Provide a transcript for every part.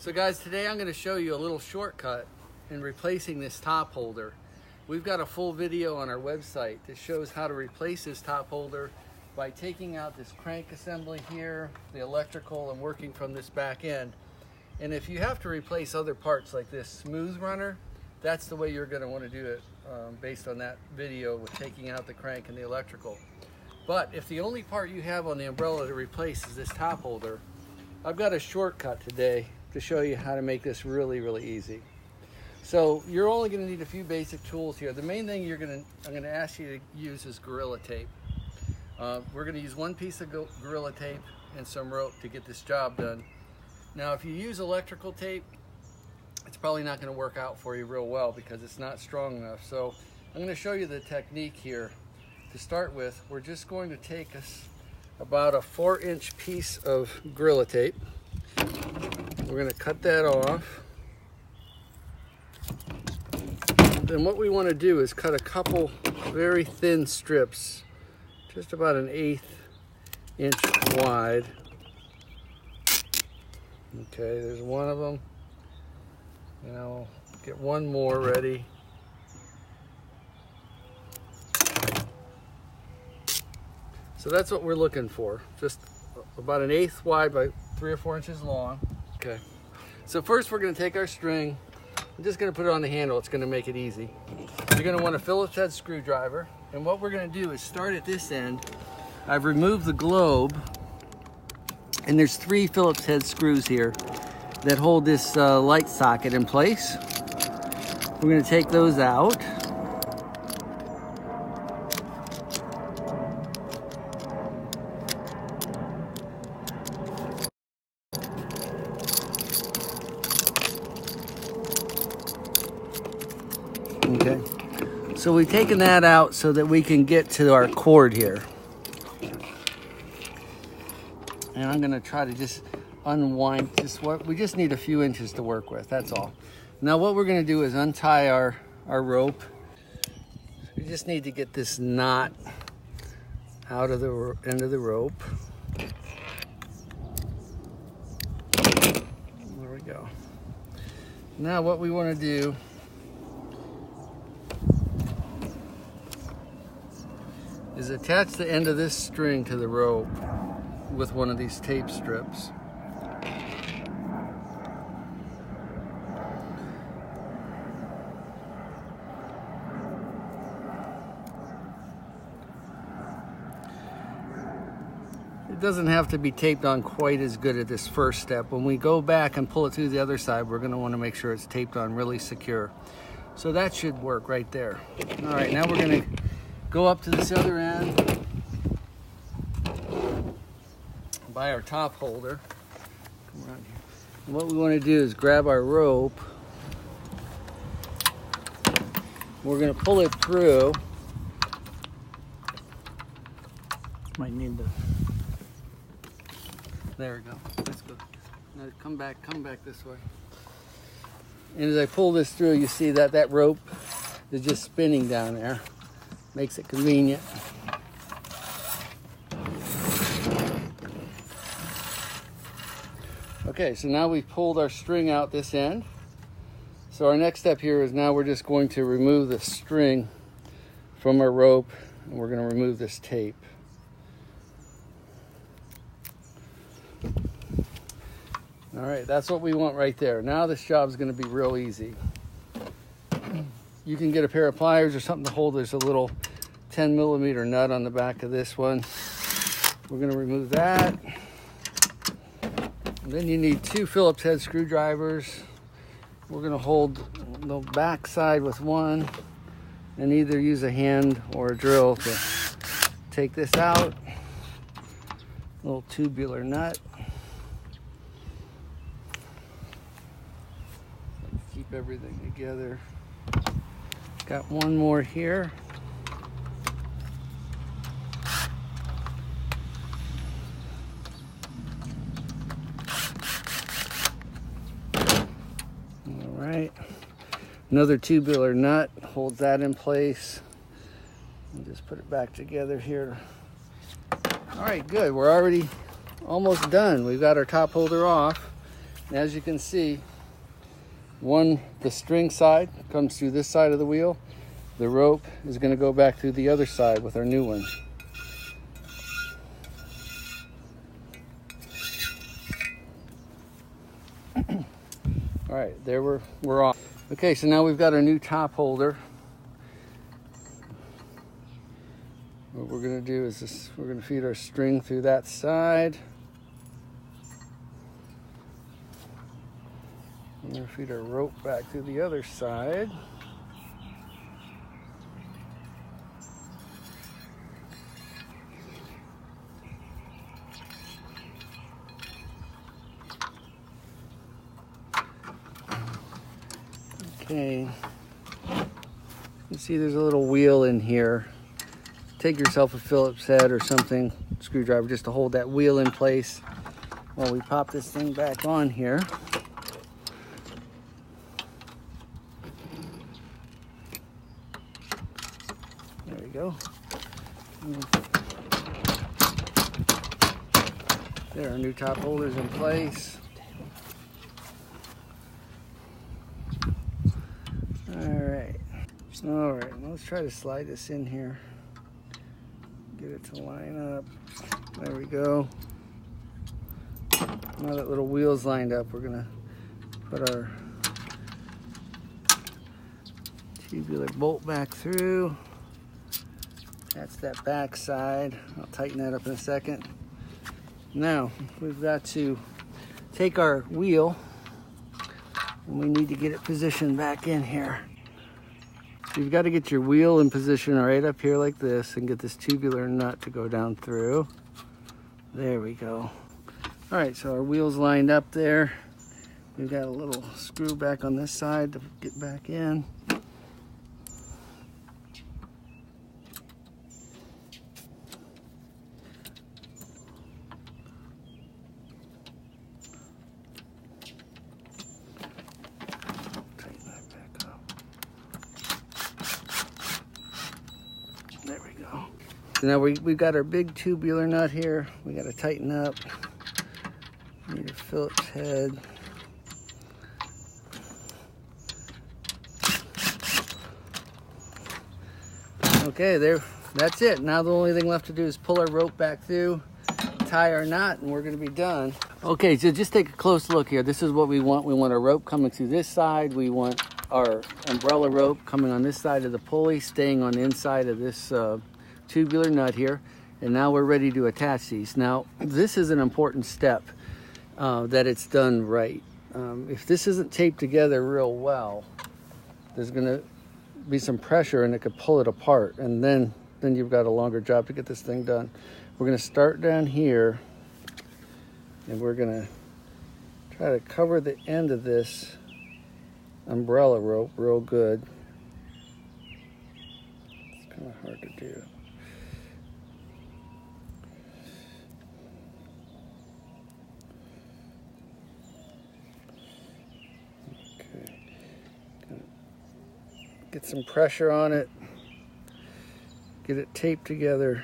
So guys, today I'm going to show you a little shortcut in replacing this top holder. We've got a full video on our website that shows how to replace this top holder by taking out this crank assembly here, the electrical, and working from this back end. And if you have to replace other parts like this smooth runner, that's the way you're going to want to do it based on that video with taking out the crank and the electrical. But if the only part you have on the umbrella to replace is this top holder, I've got a shortcut today to show you how to make this really, really easy. So you're only going to need a few basic tools here. The main thing I'm going to ask you to use is Gorilla Tape. We're going to use one piece of Gorilla Tape and some rope to get this job done. Now if you use electrical tape, it's probably not going to work out for you real well because it's not strong enough. So I'm going to show you the technique here. To start with, we're just going to take about a 4-inch piece of Gorilla Tape. We're going to cut that off. Then what we want to do is cut a couple very thin strips, just about an 1/8 inch wide. Okay, there's one of them. Now get one more ready. So that's what we're looking for, just about an 1/8 wide by 3 or 4 inches long. Okay, so first we're going to take our string. I'm just going to put it on the handle. It's going to make it easy. You're going to want a Phillips head screwdriver, and what we're going to do is start at this end. I've removed the globe, and there's 3 Phillips head screws here that hold this light socket in place. We're going to take those out. Okay, so we've taken that out so that we can get to our cord here. And I'm gonna try to just unwind this. We just need a few inches to work with, that's all. Now what we're gonna do is untie our rope. We just need to get this knot out of the end of the rope. There we go. Now what we wanna do is attach the end of this string to the rope with one of these tape strips. It doesn't have to be taped on quite as good at this first step. When we go back and pull it through the other side, we're going to want to make sure it's taped on really secure. So that should work right there. All right, now we're going to go up to this other end by our top holder. Come around here. And what we want to do is grab our rope. We're going to pull it through. Might need to. There we go. Let's go. Now come back this way. And as I pull this through, you see that rope is just spinning down there. Makes it convenient. Okay, so now we've pulled our string out this end. So our next step here is now we're just going to remove the string from our rope, and we're going to remove this tape. All right, that's what we want right there. Now this job's going to be real easy. You can get a pair of pliers or something to hold. There's a little 10mm nut on the back of this one. We're going to remove that. And then you need 2 Phillips head screwdrivers. We're going to hold the back side with one and either use a hand or a drill to take this out. A little tubular nut. Keep everything together. Got one more here. All right. Another tubular nut holds that in place. And just put it back together here. All right, good. We're already almost done. We've got our top holder off. And as you can see, the string side comes through this side of the wheel. The rope is going to go back through the other side with our new one. All right, there we're off. Okay, so now we've got our new top holder. What we're going to do is we're going to feed our string through that side. We're going to feed our rope back through the other side. Okay, you see there's a little wheel in here. Take yourself a Phillips head or something, screwdriver, just to hold that wheel in place while we pop this thing back on here. There we go. There, our new top holder's in place. All right, let's try to slide this in here. Get it to line up. There we go. Now that little wheel's lined up, we're gonna put our tubular bolt back through. That's that back side. I'll tighten that up in a second. Now, we've got to take our wheel and we need to get it positioned back in here. You've got to get your wheel in position right up here like this and get this tubular nut to go down through. There we go. All right, so our wheel's lined up there. We've got a little screw back on this side to get back in. There we go. So now we've got our big tubular nut here. We got to tighten up. Need a Phillips head. Okay, that's it. Now the only thing left to do is pull our rope back through, tie our knot, and we're going to be done. Okay, so just take a close look here. This is what we want. We want our rope coming through this side. We want our umbrella rope coming on this side of the pulley, staying on the inside of this tubular nut here. And now we're ready to attach these. Now, this is an important step, that it's done right. If this isn't taped together real well, there's going to be some pressure and it could pull it apart. And then you've got a longer job to get this thing done. We're going to start down here and we're going to try to cover the end of this umbrella rope real good. It's kind of hard to do. Okay. Get some pressure on it. Get it taped together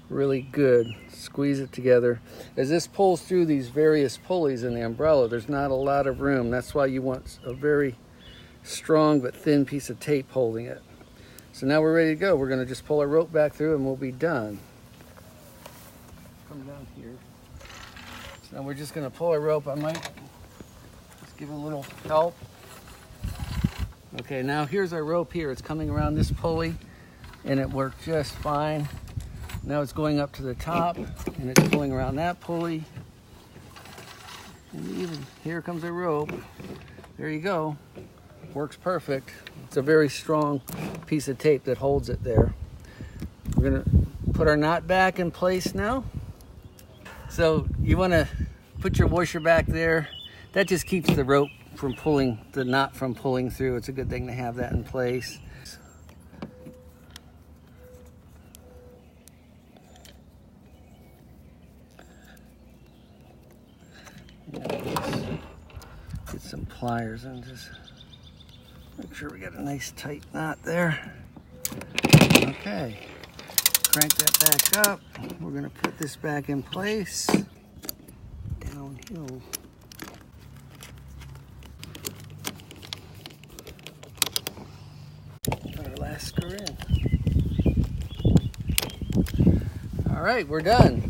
really good. Squeeze it together. As this pulls through these various pulleys in the umbrella, there's not a lot of room. That's why you want a very strong but thin piece of tape holding it. So now we're ready to go. We're going to just pull our rope back through and we'll be done. Come down here. So now we're just going to pull our rope. I might just give it a little help. Okay, now here's our rope here. It's coming around this pulley and it worked just fine. Now it's going up to the top and it's pulling around that pulley. And even here comes our rope. There you go. Works perfect. It's a very strong piece of tape that holds it there. We're gonna put our knot back in place now. So you wanna put your washer back there. That just keeps the rope from pulling, the knot from pulling through. It's a good thing to have that in place. Get some pliers and just make sure we got a nice tight knot there. Okay, crank that back up. We're gonna put this back in place. Downhill. Screw in. All right, we're done.